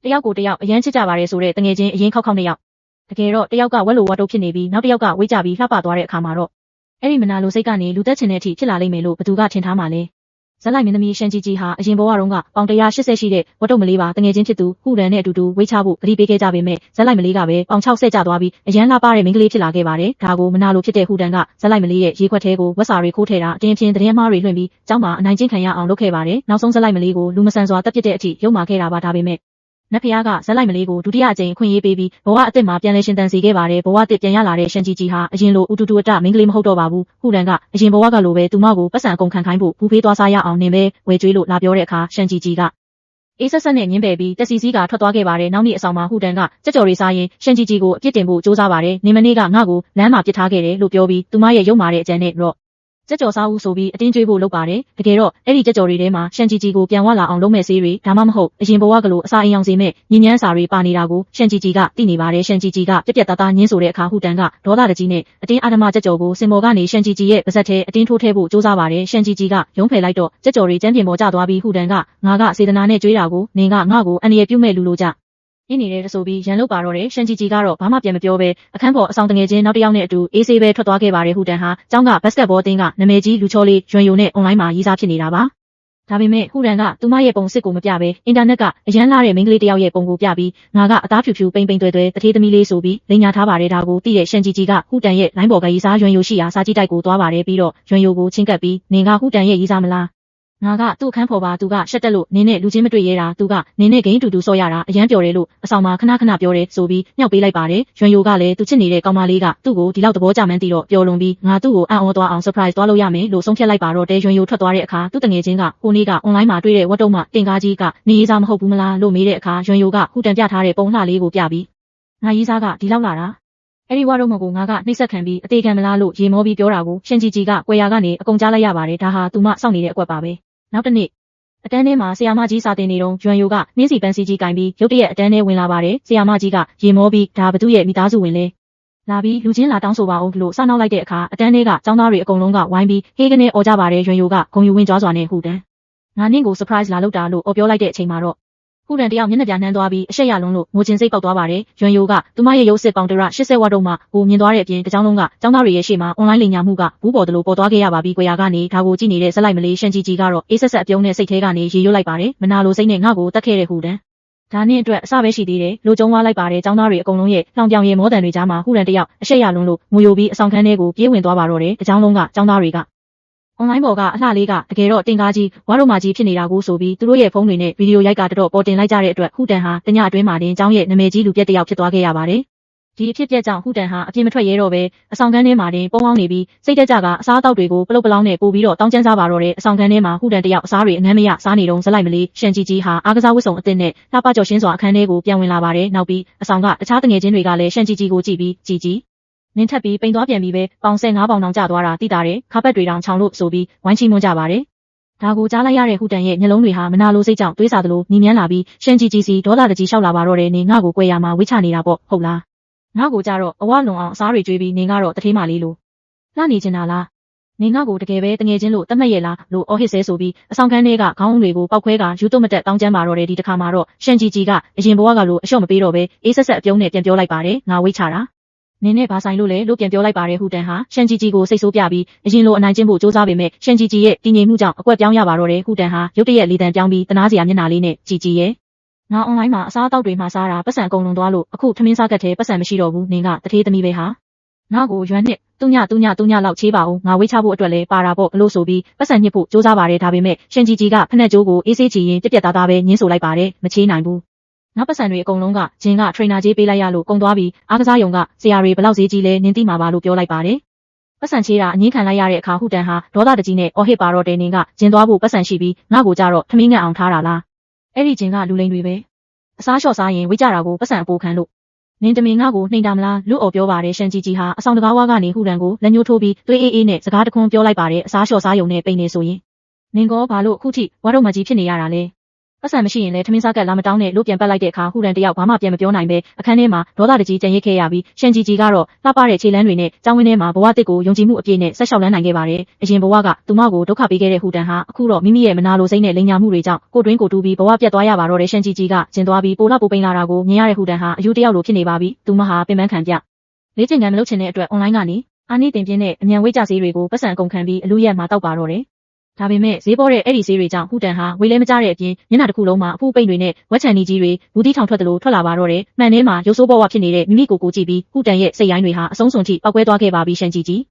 တယောက်ကိုတယောက်အရန်ချစ်ကြပါတယ်ဆိုတဲ့တငယ်ချင်းအရင်ခောက်ခောက်နှစ်ယောက်တကယ်တော့တယောက်ကဝက်လိုဝါတုတ်ဖြစ်နေပြီးနောက်တယောက်ကဝေးကြပြီးလှပသွားတဲ့အခါမှာတော့အဲ့ဒီမနာလိုစိတ်ကနေလူသက်ချင်တဲ့အထိဖြစ်လာလိမ့်မယ်လို့ဘသူကထင်ထားမှာလဲဇက်လိုက်မင်းသမီးရှန်ជីជីဟာအရင်ဘဝတုန်းကပေါင်180ရှိတဲ့ဝတ်တုတ်မလေးပါတငယ်ချင်းဖြစ်သူဟူရန်နဲ့အတူတူဝေးချဖို့ပတိပေးခဲ့ကြပေမဲ့ဇက်လိုက်မလေးကပဲပေါင်60ကျသွားပြီးအရန်လှပတဲ့မိန်းကလေးဖြစ်လာခဲ့ပါတယ်ဒါကိုမနာလိုဖြစ်တဲ့ဟူရန်ကဇက်လိုက်မလေးရဲ့ရေခွက်ထဲကိုဝက်စာတွေခိုးထည့်တာအတင်းဖြင်းသတင်းမှားတွေလွှင့်ပြီးကျောင်းမှာအနိုင်ကျင့်ခံရအောင်လုပ်ခဲ့ပါတယ်နောက်ဆုံးဇက်လိုက်မလေးကိုလူမဆန်စွာတပ်ပစ်တဲ့အထိရုံမာခဲ့တာပါဒါပေမဲ့နတ်ဖျားကဇက်လိုက်မလေးကိုဒုတိယအကြိမ်အခွင့်အရေးပေးပြီးဘဝအစ်စ်မှာပြန်လည်ရှင်သန်စေခဲ့ပါတယ်ဘဝအစ်စ်ပြန်ရလာတဲ့ရှန်ជីជីဟာအရင်လိုဥတူတူအတမိန်းကလေးမဟုတ်တော့ပါဘူးဟူရန်ကအရင်ဘဝကလိုပဲသူမကိုပတ်စံအကုန်ခံခိုင်းဖို့ဘူးဖေးသွားစားရအောင်နင်ပဲဝယ်ကျွေးလို့လာပြောတဲ့အခါရှန်ជីជីကအေးဆက်ဆက်နဲ့ညင်းပယ်ပြီးတက်စီစီးကထွက်သွားခဲ့ပါတယ်နောက်နေ့အဆောင်မှာဟူတန်ကကြက်ကြော်တွေစားရင်ရှန်ជីជីကိုအပြစ်တင်ဖို့စူးစမ်းပါတယ်နေမနေ့ကငါ့ကိုလမ်းမှာပစ်ထားခဲ့တယ်လို့ပြောပြီးသူမရဲ့ရုပ်မာတဲ့အကြမ်းနဲ့တော့ကြက်ကြော်စားဦးဆိုပြီးအတင်းကျွေးဖို့လုပ်ပါတယ်တကယ်တော့အဲ့ဒီကြက်ကြော်တွေထဲမှာရှန်ជីជីကိုပြန်ဝလာအောင်လုပ်မဲ့ဆေးတွေဒါမှမဟုတ်အရင်ဘဝကလိုအစာအိမ်အောင်စေမဲ့ညဉ့်ညမ်းစာတွေပါနေတာကိုရှန်ជីជីကသိနေပါတယ်ရှန်ជីជីကပြက်ပြက်သားသားညင်းဆိုတဲ့အခါဟူတန်ကဒေါသတကြီးနဲ့အတင်းအာဓမကြက်ကြော်ကိုစင်မော်ကနေရှန်ជីជីရဲ့ပါဇက်ထဲအတင်းထိုးထည့်ဖို့စူးစမ်းပါတယ်ရှန်ជីជីကရုံးဖယ်လိုက်တော့ကြက်ကြော်တွေကျန်းပြင်ပေါ်ကျသွားပြီးဟူတန်ကငါကစေတနာနဲ့ကျွေးတာကိုနင်ကငါ့ကိုအန္တရာယ်ပြုမဲ့လူလိုကြအင်းနေတဲ့ဆိုပြီးရန်လုတ်ပါတော့တယ်ရှန်ជីជីကတော့ဘာမှပြန်မပြောဘဲအခန်းပေါ်အဆောင်တငယ်ချင်းနောက်တစ်ယောက်နဲ့အတူအေးဆေးပဲထွက်သွားခဲ့ပါတယ်ဟူတန်ဟာကျောင်းကဘတ်စကတ်ဘောအသင်းကနာမည်ကြီးလူချောလေးရွှန်ယိုနဲ့အွန်လိုင်းမှာရေးစားဖြစ်နေတာပါဒါပေမဲ့ဟူတန်ကသူမရဲ့ပုံစစ်ကိုမပြဘဲအင်တာနက်ကအရန်လာတဲ့မိန်းကလေးတစ်ယောက်ရဲ့ပုံကိုပြပြီးငါကအသားဖြူဖြူပိန်ပိန်သွဲသွဲတထေးသမီးလေးဆိုပြီးလိန်ညာထားပါတယ်ဒါကိုသိတဲ့ရှန်ជីជីကဟူတန်ရဲ့လိုင်းပေါ်ကရေးစားရွှန်ယိုရှိရာစာကြည့်တိုက်ကိုသွားပါတယ်ပြီးတော့ရွှန်ယိုကိုချင်းကပ်ပြီးနင်ကဟူတန်ရဲ့ရေးစားမလားငါကသူ့အခန်းဖော်ပါသူကရှက်တက်လို့နင်းနဲ့လူချင်းမတွေ့ရတာသူကနင်းနဲ့ဂိမ်းတူတူဆော့ရတာအရန်ပျော်တယ်လို့အဆောင်မှာခဏခဏပြောတယ်ဆိုပြီးညှောက်ပေးလိုက်ပါတယ်ရွှန်ယိုကလည်းသူချစ်နေတဲ့ကောင်မလေးကသူ့ကိုဒီလောက်သဘောကျမှန်းသိတော့ပျော်လွန်ပြီးငါသူ့ကိုအံ့ဩသွားအောင် surprise သွားလို့ရမယ်လို့ဆုံးဖြတ်လိုက်ပါတော့တဲရွှန်ယိုထွက်သွားတဲ့အခါသူ့တငယ်ချင်းကဟိုနေ့ကအွန်လိုင်းမှာတွေ့တဲ့ဝတ်တုံးမှတင်ကားကြီးကနေရေးစားမဟုတ်ဘူးမလားလို့မေးတဲ့အခါရွှန်ယိုကဟူတန်ပြထားတဲ့ပုံလှလေးကိုပြပြီးငါရေးစားကဒီလောက်လာတာအဲ့ဒီဝါတော့မကိုငါကနှိမ့်ဆက်ခံပြီးအသေးခံမလားလို့ရေမောပြီးပြောတာကိုရှန်ជីជីကကွယ်ရာကနေအကုန်ကြားလိုက်ရပါတယ်ဒါဟာသူမစောင့်နေတဲ့အကွက်ပါပဲနောက်တစ်နေ့အတန်းထဲမှာဆရာမကြီးစာတင်နေတော့ရွှန်ယိုကနှင်းစီပန်းစီကြီးကင်ပြီးရုတ်တရက်အတန်းထဲဝင်လာပါတယ်ဆရာမကြီးကရေမောပြီးဒါဘသူရဲ့မိသားစုဝင်လဲလာပြီးလူချင်းလာတောင်းဆိုပါဦးလို့စနောက်လိုက်တဲ့အခါအတန်းထဲကကျောင်းသားတွေအကုန်လုံးကဝိုင်းပြီးဟေးကနေអော်ကြပါတယ်ရွှန်ယိုကဂုံယူဝင်ကြွားစွာနဲ့ဟူတန်ငါနင့်ကို surprise လာလုပ်တာလို့អော်ပြောလိုက်တဲ့အချိန်မှာတော့ဟူတန်တယောက်မျက်နှာပြနှမ်းသွားပြီးအရှက်ရလုံးလို့ငိုချင်စိတ်ပေါက်သွားပါတယ်ရွှန်ယိုကသူမရဲ့ရုပ်စစ်ပေါင်တရ80ဝါတုံးမှကိုမြင်သွားတဲ့အပြင်တကြောင်လုံးကကျောင်းသားတွေရဲ့ရှေ့မှာအွန်လိုင်းလိမ်ညာမှုကဘူးပေါ်တလို့ပေါ်သွားခဲ့ရပါပြီကွယ်ရာကနေဒါကိုကြည့်နေတဲ့ဇက်လိုက်မလေးရှန်ជីជីကတော့အေးဆက်ဆက်အပြုံးနဲ့စိတ်ထဲကနေရေရွတ်လိုက်ပါတယ်မနာလိုစိတ်နဲ့ငါ့ကိုတတ်ခဲ့တဲ့ဟူတန်ဒါနဲ့အတွက်အစပဲရှိသေးတယ်လိုကျုံသွားလိုက်ပါတယ်ကျောင်းသားတွေအကုန်လုံးရဲ့လောင်ပြောင်ရဲ့မောတန်တွေကြားမှာဟူတန်တယောက်အရှက်ရလုံးလို့ငိုယိုပြီးအဆောင်ခန်းထဲကိုပြေးဝင်သွားပါတော့တယ်တကြောင်လုံးကကျောင်းသားတွေကအွန်လိုင်းပေါ်ကအလှလေးကတကယ်တော့တင်ကားကြီးဝါတို့မာကြီးဖြစ်နေတာကိုဆိုပြီးသူတို့ရဲ့ဖုန်းတွေနဲ့ဗီဒီယိုရိုက်ကတော်ပေါ်တင်လိုက်ကြတဲ့အတွက်ဟူတန်ဟာတညအတွင်းမှာတင်ကျောင်းရဲ့နာမည်ကြီးလူပြက်တစ်ယောက်ဖြစ်သွားခဲ့ရပါတယ်ဒီအဖြစ်ပြက်ကြောင့်ဟူတန်ဟာအပြစ်မထွက်ရဲတော့ပဲအဆောင်ခန်းထဲမှာတင်ပုံအောင်နေပြီးစိတ်တက်ကြကအစားအသောက်တွေကိုပလုတ်ပလောင်းနဲ့ပို့ပြီးတော့တောင်းကျမ်းစားပါတော့တယ်အဆောင်ခန်းထဲမှာဟူတန်တယောက်အစားတွေအငမ်းမရစားနေတော့ဇက်လိုက်မလေးရှန်ជីជីဟာအားကစားဝတ်စုံအသစ်နဲ့လှပကြော်ရှင်းစွာအခန်းထဲကိုပြန်ဝင်လာပါတယ်နောက်ပြီးအဆောင်ကတခြားတငယ်ချင်းတွေကလည်းရှန်ជីជីကိုကြည့်ပြီးជីနင်းထပ်ပြီးပိန်သွားပြန်ပြီးပဲပေါင်ဆယ်9ပေါင်တောင်ကျသွားတာသိတာတယ်ခါပက်တွေတောင်ချောင်လို့ဆိုပြီးဝိုင်းချီမွန်းကြပါတယ်ဒါကိုကြားလိုက်ရတဲ့ဟူတန်ရဲ့မျက်လုံးတွေဟာမနာလိုစိတ်ကြောင့်တွေးစားသလိုညီမြန်းလာပြီးရှန်ជីជីစီဒေါသတကြီးလျှောက်လာပါတော့တယ်နေငါ့ကိုကွယ်ရမှာဝိချနေတာပေါ့ဟုတ်လားငါ့ကိုကြတော့အဝလွန်အောင်အစားတွေကျွေးပြီးနေကတော့တထေးမလေးလိုလှနေချင်တာလားနေငါ့ကိုတကယ်ပဲတငယ်ချင်းလို့တတ်မှတ်ရဲ့လားလို့အော်ဟစ်ဆဲဆိုပြီးအဆောင်ခန်းထဲကခေါင်းတွေကိုပောက်ခွဲကယူသွတ်မတက်တောင်းကျမ်းပါတော့တယ်ဒီတစ်ခါမှာတော့ရှန်ជីជីကအရင်ဘဝကလိုအလျှော့မပေးတော့ပဲအေးဆက်ဆက်အပြုံးနဲ့ပြန်ပြောလိုက်ပါတယ်ငါဝိချတာနင်းနဲ့ဘာဆိုင်လို့လဲလို့ပြန်ပြောလိုက်ပါတယ်ဟူတန်ဟာရှန်ជីជីကိုစိတ်ဆိုးပြပြီးအရင်လိုအနိုင်ကျင့်ဖို့စူးစမ်းပေမဲ့ရှန်ជីជីရဲ့တည်ငြိမ်မှုကြောင့်အကွက်ပြောင်းရပါတော့တယ်ဟူတန်ဟာရုတ်တရက်လေတံပြောင်းပြီးတနာစရာမျက်နှာလေးနဲ့ជីជីရဲ့ငါအွန်လိုင်းမှာအစားအသောက်တွေမှာစားတာပတ်စံအကုန်လုံးသွားလို့အခုထမင်းစားကတ်ထဲပတ်စံမရှိတော့ဘူးနင်ကတထေးသမီးပဲဟာငါ့ကိုရွမ်းနဲ့သူညလောက်ချေးပါဦးငါဝေးချဖို့အတွက်လဲပါတာပေါ့လို့ဆိုပြီးပတ်စံညှစ်ဖို့စူးစမ်းပါတယ်ဒါပေမဲ့ရှန်ជីជីကဖက်နှက်ကြိုးကိုအေးဆေးချီရင်ပြက်ပြက်သားသားပဲညင်းဆိုလိုက်ပါတယ်မချေးနိုင်ဘူးနောက်ပတ်စံတွေအကုန်လုံးကဂျင်းကထရိနာကြီးပေးလိုက်ရလို့ကုန်သွားပြီးအားကစားရုံကဆရာတွေဘလောက်ဈေးကြီးလဲနင်းသိမှာပါလို့ပြောလိုက်ပါတယ်ပတ်စံချေးတာအငင်းခံလိုက်ရတဲ့အခါဟူတန်ဟာဒေါသတကြီးနဲ့အော်ဟစ်ပါတော့တယ်နင်ကဂျင်းသွားဖို့ပတ်စံရှိပြီးငါ့ကိုကြတော့ထမင်းငတ်အောင်ထားတာလားအဲ့ဒီဂျင်းကလူလိန်တွေပဲအစားလျှော့စားရင်ဝေးကြတာကိုပတ်စံအပိုခံလို့နင်းတမင်ငါ့ကိုနှိမ်တာမလားလူအော်ပြောပါတယ်ရှန်ជីជីဟာအဆောင်တကားဝါကနေဟူတန်ကိုလက်ညှိုးထိုးပြီးသွေးအေးနဲ့စကားတခွန်းပြောလိုက်ပါတယ်အစားလျှော့စားရုံနဲ့ပိန်နေဆိုရင်နင်ကောဘာလို့အခုထိဝါတော့မကြီးဖြစ်နေရတာလဲ ပတ်စံမရှိရင်လည်းထမင်းစားကတ်လာမတောင်းနဲ့လို့ပြန်ပတ်လိုက်တဲ့အခါဟူတန်တယောက်ဘာမှပြန်မပြောနိုင်ပဲအခန်းထဲမှာဒေါသတကြီးကြံရစ်ခဲ့ရပြီးရှန်ဂျီဂျီကတော့လှပတဲ့ခြေလမ်းတွေနဲ့ကျောင်းဝင်းထဲမှာဘဝတစ်ကိုယုံကြည်မှုအပြည့်နဲ့ဆက်လျှောက်လန်းနိုင်ခဲ့ပါတယ်။အရင်ဘဝကသူမကိုဒုက္ခပေးခဲ့တဲ့ဟူတန်ဟာအခုတော့မိမိရဲ့မနာလိုစိတ်နဲ့လိမ်ညာမှုတွေကြောင့်ကိုတွင်းကိုတူးပြီးဘဝပြတ်သွားရပါတော့တဲ့ရှန်ဂျီဂျီကကျင်သွားပြီးပိုလပိုပိန်လာတာကိုမြင်ရတဲ့ဟူတန်ဟာအယူတယောက်လိုဖြစ်နေပါပြီ။သူမဟာပင်ပန်းခံပြလေ့ကျင့်ခန်းမလုပ်ချင်တဲ့အတွက်အွန်လိုင်းကနေအာနိတင်ပြင်းနဲ့အမြန်ဝေးကြဆေးတွေကိုပတ်စံကုန်ခံပြီးအလူရက်မှာတောက်ပါတော့တယ်။ဒါပေမဲ့ဈေးပေါ်တဲ့အဲ့ဒီဆေးတွေကြောင့်ဟူတန်ဟာဝေးလဲမကြတဲ့အပြင်မျက်နှာတစ်ခုလုံးမှာအဖူးပိန်တွေနဲ့ဝက်ချန်နီကြီးတွေဘူးတီးထောင်ထွက်သလိုထွက်လာပါတော့တယ်။မှန်ထဲမှာရုပ်ဆိုးပေါ်ဝဖြစ်နေတဲ့မိမိကိုကြည့်ပြီးဟူတန်ရဲ့စိတ်ရိုင်းတွေဟာအဆုံးစွန်ထိပောက်ကွဲသွားခဲ့ပါပြီရှန်ဂျီဂျီ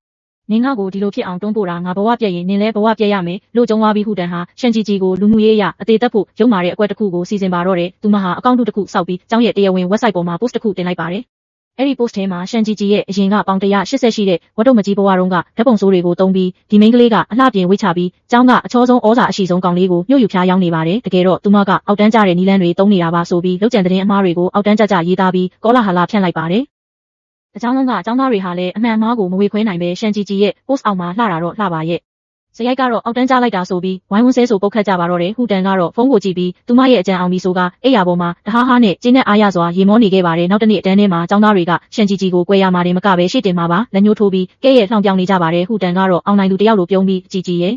နင်ငါ့ကိုဒီလိုဖြစ်အောင်တွန်းပို့တာငါဘဝပြည့်ရင်နင်လည်းဘဝပြည့်ရမယ်လို့ကြုံသွားပြီးဟူတန်ဟာရှန်ဂျီဂျီကိုလူမှုရေးအရအသေးသက်ဖို့ရုံမာတဲ့အကွက်တစ်ခုကိုစီစဉ်ပါတော့တယ်။သူမဟာအကောင့်တစ်ခုစောက်ပြီးကျောင်းရဲ့တရားဝင် website ပေါ်မှာ post တစ်ခုတင်လိုက်ပါတယ်။အဲ့ဒီ post ထဲမှာရှန်ဂျီဂျီရဲ့အရင်ကပေါင်180ရှိတဲ့ဝတ်တုံမကြီးဘဝတုန်းကဓာတ်ပုံဆိုးတွေကိုတုံးပြီးဒီမိန်းကလေးကအလှပြင်ဝိချပြီးကျောင်းကအချောဆုံးဩဇာအရှိဆုံးကောင်လေးကိုညှို့ယူဖျားရောက်နေပါတယ်။တကယ်တော့သူမကအောက်တန်းကျတဲ့နီလန်းတွေတုံးနေတာပါဆိုပြီးလောက်ကျန်တဲ့အမားတွေကိုအောက်တန်းကျရေးသားပြီးကောလာဟလာဖြန့်လိုက်ပါတယ်။အကြောင်းလုံးကကျောင်းသားတွေဟာလည်းအမှန်အမှားကိုမဝေခွဲနိုင်ပဲရှန်ဂျီဂျီရဲ့ post အောက်မှာလှတာတော့လှပါရဲ့။စရိုက်ကတော့အောက်တန်းကျလိုက်တာဆိုပြီးဝိုင်းဝန်းဆဲဆိုပုတ်ခတ်ကြပါတော့တယ်။ဟူတန်ကတော့ဖုန်းကိုကြည့်ပြီးသူမရဲ့အကြံအောင်ပြီးဆိုကအိယာပေါ်မှာတဟားဟားနဲ့ကျင်းနဲ့အားရစွာရေမောနေခဲ့ပါတယ်။နောက်တစ်နေ့အတန်းထဲမှာကျောင်းသားတွေကရှန်ဂျီဂျီကို꿰ရမှာတင်မကပဲရှေ့တင်မှာပါလက်ညှိုးထိုးပြီးကဲရဲ့လှောင်ပြောင်နေကြပါတယ်။ဟူတန်ကတော့အောင်နိုင်သူတယောက်လိုပြုံးပြီးជីជីရ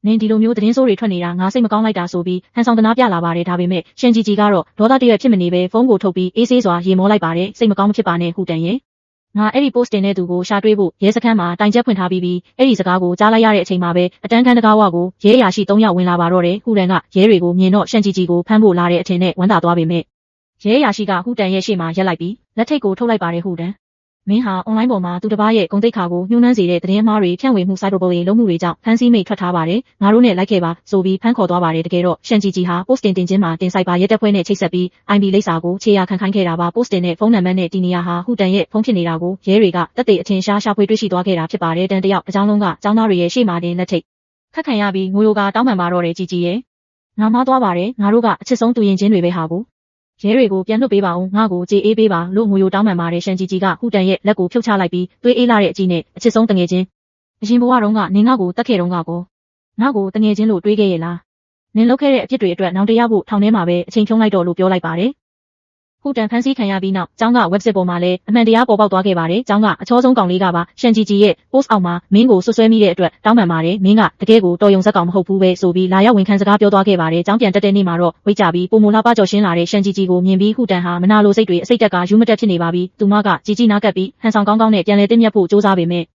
ဲ့နင်ဒီလိုမျိုးသတင်းဆိုးတွေထွက်နေတာငါစိတ်မကောင်းလိုက်တာဆိုပြီးဟန်ဆောင်တနာပြလာပါတယ်။ဒါပေမဲ့ရှန်ဂျီဂျီကတော့ဒေါသတရွက်ဖြစ်မနေပဲဖုန်းကိုထုတ်ပြီးအေးဆေးစွာရေမောလိုက်ပါတယ်။စိတ်မကောင်းမဖြစ်ပါနဲ့ဟူတန်ရဲ့ငါအဲ့ဒီ post တင်တဲ့သူကိုရှာတွေ့ဖို့ရဲစခန်းမှာတိုင်ချက်ဖွင့်ထားပြီးအဲ့ဒီစကားကိုကြားလိုက်ရတဲ့အချိန်မှာပဲအတန်းခန်းတကားဝကိုရဲအရာရှိ3ယောက်ဝင်လာပါတော့တယ်ဟူတန်ကရဲတွေကိုမြင်တော့ရှန်ဂျီဂျီကိုဖမ်းဖို့လာတဲ့အထင်နဲ့ဝမ်းသာသွားပေမဲ့ရဲအရာရှိကဟူတန်ရဲ့ရှေ့မှာရက်လိုက်ပြီးလက်ထိတ်ကိုထုတ်လိုက်ပါတယ်ဟူတန်မင်းဟာအွန်လိုင်းပေါ်မှာသူတစ်ပါးရဲ့ဂုဏ်သိက္ခာကိုညှိုးနှမ်းစေတဲ့သတင်းမှားတွေဖြန့်ဝေမှု cyberbullying လုပ်မှုတွေကြောင့်ဖမ်းဆီးမိတ်ထွက်ထားပါတယ်ငါတို့နဲ့လိုက်ခဲ့ပါဆိုပြီးဖမ်းခေါ်သွားပါတယ်တကယ်တော့ရှန်ဂျီဂျီဟာ post တင်ခြင်းမှာတင်ဆိုင်ပါရက်တက်ဖွဲ့နဲ့ချိတ်ဆက်ပြီး IP လိပ်စာကိုခြေရာခံခိုင်းခဲ့တာပါ post တင်တဲ့ဖုန်းနံပါတ်နဲ့ဒီနေရာဟာဟူတန်ရဲ့ဖုန်းဖြစ်နေတာကိုရဲတွေကတက်တဲ့အထင်ရှားရှာဖွေတွေ့ရှိသွားခဲ့တာဖြစ်ပါတယ်တန်တယောက်အကြောင်းလုံးကကျောင်းသားတွေရဲ့ရှေ့မှာတင်လက်ထိတ်ခက်ခံရပြီးငိုယိုကတောင်းပန်ပါတော့တယ်ជីជីရဲ့ငါမှားသွားပါတယ်ငါတို့ကအချစ်ဆုံးတူရင်ချင်းတွေပဲဟာကိုရဲတွေကိုပြန်လွှတ်ပေးပါဦးငါ့ကိုကြေအေးပေးပါလို့ငိုယိုတောင်းပန်ပါတယ်ရှန်ဂျီဂျီကဟူတန်ရဲ့လက်ကိုဖြုတ်ချလိုက်ပြီးသွေးအေးလာတဲ့အကြည့်နဲ့အချစ်ဆုံးတငယ်ချင်းအရင်ဘဝတုန်းကနင်ငါ့ကိုတတ်ခဲ့တုန်းကကိုငါ့ကိုတငယ်ချင်းလို့တွေးခဲ့ရဲ့လားနင်လုပ်ခဲ့တဲ့အဖြစ်တွေအတွက်နောင်တရဖို့ထောင်ထဲမှာပဲအချိန်ဖြုံးလိုက်တော့လို့ပြောလိုက်ပါတယ်ဟူတန်ဖန်ဆီးခံရပြီးနောက်ကျောင်းက website ပေါ်မှာလည်းအမှန်တရားပေါ်ပေါက်သွားခဲ့ပါတယ်ကျောင်းကအချောဆုံးကောင်လေးကပါရှန်ဂျီဂျီရဲ့ post အောက်မှာမင်းကိုဆွဆွဲမိတဲ့အတွက်တောင်းပန်ပါတယ်မင်းကတကယ်ကိုတော်ယုံစက်ကောင်မဟုတ်ဘူးပဲဆိုပြီးလာရောက်ဝန်ခံစကားပြောသွားခဲ့ပါတယ်ကျောင်းပြန်တက်တဲ့နေ့မှာတော့ဝိတ်ကြပြီးပုံမလှပကြော်ရှင်းလာတဲ့ရှန်ဂျီဂျီကိုမြင်ပြီးဟူတန်ဟာမနာလိုစိတ်တွေအစိတ်တက်ကယူမတက်ဖြစ်နေပါပြီသူမကជីជីနားကပ်ပြီးဟန်ဆောင်ကောင်းကောင်းနဲ့ပြန်လဲတင်းမြတ်ဖို့စူးစမ်းပေမ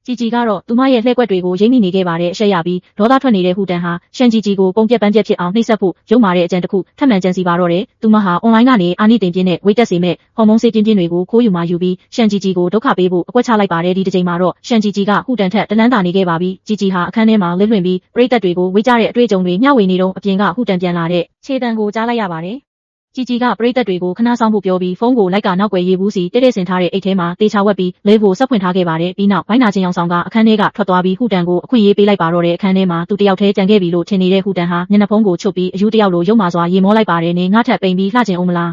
ဲ့ជីជីကတော့သူမရဲ့လှည့်ကွက်တွေကိုရိမ့်မိနေခဲ့ပါတယ်အရှက်ရပြီးဒေါသထွက်နေတဲ့ဟူတန်ဟာရှန်ဂျီဂျီကိုပုံပြက်ပန်းပြက်ဖြစ်အောင်နှိပ်စက်ဖို့ရုံမာတဲ့အကြံတစ်ခုထပ်မံကြံစီပါတော့တယ်သူမဟာအွန်လိုင်းကနေအာနိတင်ပြင်းနဲ့ဝိတ်တက်စေမဲ့ဟော်မုန်းဆေးပြင်းပြင်းတွေကိုခိုးယူမှယူပြီးရှန်ဂျီဂျီကိုဒုက္ခပေးဖို့အကွက်ချလိုက်ပါတယ်ဒီတစ်ချိန်မှာတော့ရှန်ဂျီဂျီကဟူတန်ထက်တလန်းတာနေခဲ့ပါပြီជីဂျီဟာအခန်းထဲမှာလစ်လွင့်ပြီးပရိသတ်တွေကိုဝိတ်ကြတဲ့အတွေ့အကြုံတွေမျှဝေနေတော့အပြင်ကဟူတန်ပြန်လာတဲ့ခြေတံကိုကြားလိုက်ရပါတယ်ជីជីကပရိသတ်တွေကိုခဏဆောင်ဖို့ပြောပြီးဖုန်းကိုလိုက်ကနောက်ွယ်ရေးဘူးစီတဲ့ဆင်ထားတဲ့အိတ်ထဲမှာတေချာဝက်ပြီးလဲကိုဆက်ဖွင့်ထားခဲ့ပါတယ်ပြီးနောက်ဘိုင်းနာချင်းအောင်ဆောင်ကအခန်းထဲကထွက်သွားပြီးဟူတန်ကိုအခွင့်အရေးပေးလိုက်ပါတော့တဲ့အခန်းထဲမှာသူတယောက်တည်းကြံခဲ့ပြီလို့ထင်နေတဲ့ဟူတန်ဟာမျက်နှာဖုံးကိုချုပ်ပြီးအယူတယောက်လိုရုံမာစွာရေမောလိုက်ပါတယ်နေငါထက်ပိန်ပြီးလှကျင်အောင်မလ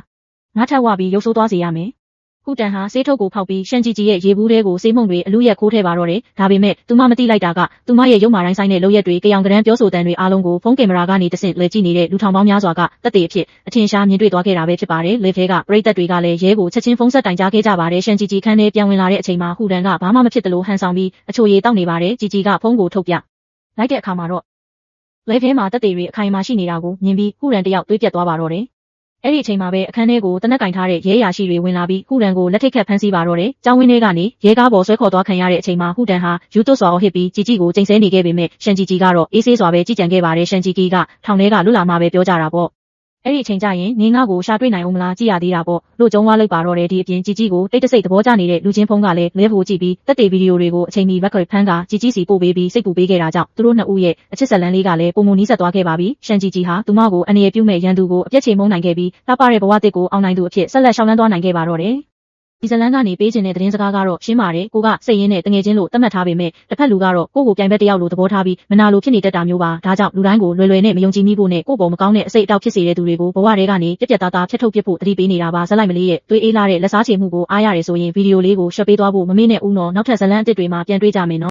ားငါထက်ဝပြီးရုပ်ဆိုးသွားစေရမယ်ဟူတန်ဟာဆေးထုတ်ကိုဖောက်ပြီးရှန်ဂျီဂျီရဲ့ရေဘူးထဲကိုဆေးမှုန့်တွေအလူရက်ခိုးထဲပါတော့တယ်ဒါပေမဲ့သူမမသိလိုက်တာကသူမရဲ့ရုံမာတိုင်းဆိုင်တဲ့လုပ်ရက်တွေကြောင်ကရန်ပြောဆိုတန်တွေအားလုံးကိုဖုန်းကင်မရာကနေတဆင့်လဲကြည့်နေတဲ့လူထောင်ပေါင်းများစွာကတက်တဲ့အဖြစ်အထင်ရှားမြင်တွေ့သွားခဲ့တာပဲဖြစ်ပါတယ်လေထဲကပရိသတ်တွေကလည်းရဲကိုချက်ချင်းဖုန်းဆက်တိုင်ကြားခဲ့ကြပါတယ်ရှန်ဂျီဂျီခန်းထဲပြန်ဝင်လာတဲ့အချိန်မှာဟူတန်ကဘာမှမဖြစ်သလိုဟန်ဆောင်ပြီးအချိုရည်တောက်နေပါတယ်ဂျီဂျီကဖုန်းကိုထုတ်ပြလိုက်တဲ့အခါမှာတော့လေထဲမှာတက်တွေအခိုင်အမာရှိနေတာကိုမြင်ပြီးဟူတန်တယောက်တွေးပြတ်သွားပါတော့တယ်အဲ့ဒီအချိန်မှာပဲအခန်းထဲကိုတနက်ကင်ထားတဲ့ရဲရာရှိတွေဝင်လာပြီးဟူတန်ကိုလက်ထိတ်ခတ်ဖမ်းဆီးပါတော့တယ်။ကျောင်းဝင်းထဲကနေရဲကားပေါ်ဆွဲခေါ်သွားခံရတဲ့အချိန်မှာဟူတန်ဟာယူသွတ်စွာဟစ်ပြီးជីជីကိုချိန်ဆနေခဲ့ပေမဲ့ရှန်ဂျီဂျီကတော့အေးဆေးစွာပဲကြည်ကြံခဲ့ပါတယ်ရှန်ဂျီဂျီကထောင်ထဲကလွတ်လာမှပဲပြောကြတာပေါ့။အဲ့ဒီအချိန်ကျရင်နင်းငါကိုရှာတွေ့နိုင်အောင်မလားကြည့်ရသေးတာပေါ့လို့ကျုံးဝါလိုက်ပါတော့တယ်ဒီအပြင်ជីជីကိုတိတ်တဆိတ်သဘောကျနေတဲ့လူချင်းဖုန်းကလည်းလဲဖို့ကြည့်ပြီးတက်တေဗီဒီယိုတွေကိုအချိန်မီ record ဖမ်းကជីជីစီပို့ပေးပြီးစိတ်ပူပေးခဲ့တာကြောင့်သူတို့နှစ်ဦးရဲ့အချစ်ဆက်လန်းလေးကလည်းပုံမနီးဆက်သွားခဲ့ပါပြီရှန်ဂျီဂျီဟာသူမကိုအနေရပြုမဲ့ရန်သူကိုအပြစ်ချိန်မုန်းနိုင်ခဲ့ပြီးလှပတဲ့ဘဝတစ်ကိုအောင်နိုင်သူအဖြစ်ဆက်လက်ရှောင်လန်းသွားနိုင်ခဲ့ပါတော့တယ်ဒီဇလန်ကနေပေးခြင်းတဲ့သတင်းစကားကတော့ရှင်းပါတယ်ကိုကစိတ်ရင်းနဲ့တငယ်ချင်းလို့သတ်မှတ်ထားပေမဲ့တစ်ဖက်လူကတော့ကိုကိုပြိုင်ဘက်တယောက်လိုသဘောထားပြီးမနာလိုဖြစ်နေတတ်တာမျိုးပါဒါကြောင့်လူတိုင်းကိုလွယ်လွယ်နဲ့မယုံကြည်မိဖို့နဲ့ကိုပေါ်မကောင်းတဲ့အစိတ်အတောက်ဖြစ်စေတဲ့သူတွေကိုဘဝထဲကနေပြက်ပြက်သားသားဖျက်ထုတ်ပစ်ဖို့တတိပေးနေတာပါဇက်လိုက်မလေးရဲ့သွေးအေးလာတဲ့လက်စားချေမှုကိုအားရတယ်ဆိုရင်ဗီဒီယိုလေးကိုရှော့ပေးသွားဖို့မမေ့နဲ့ဦးနော်နောက်ထပ်ဇလန်အစ်စ်တွေမှာပြန်တွေ့ကြမယ်နော်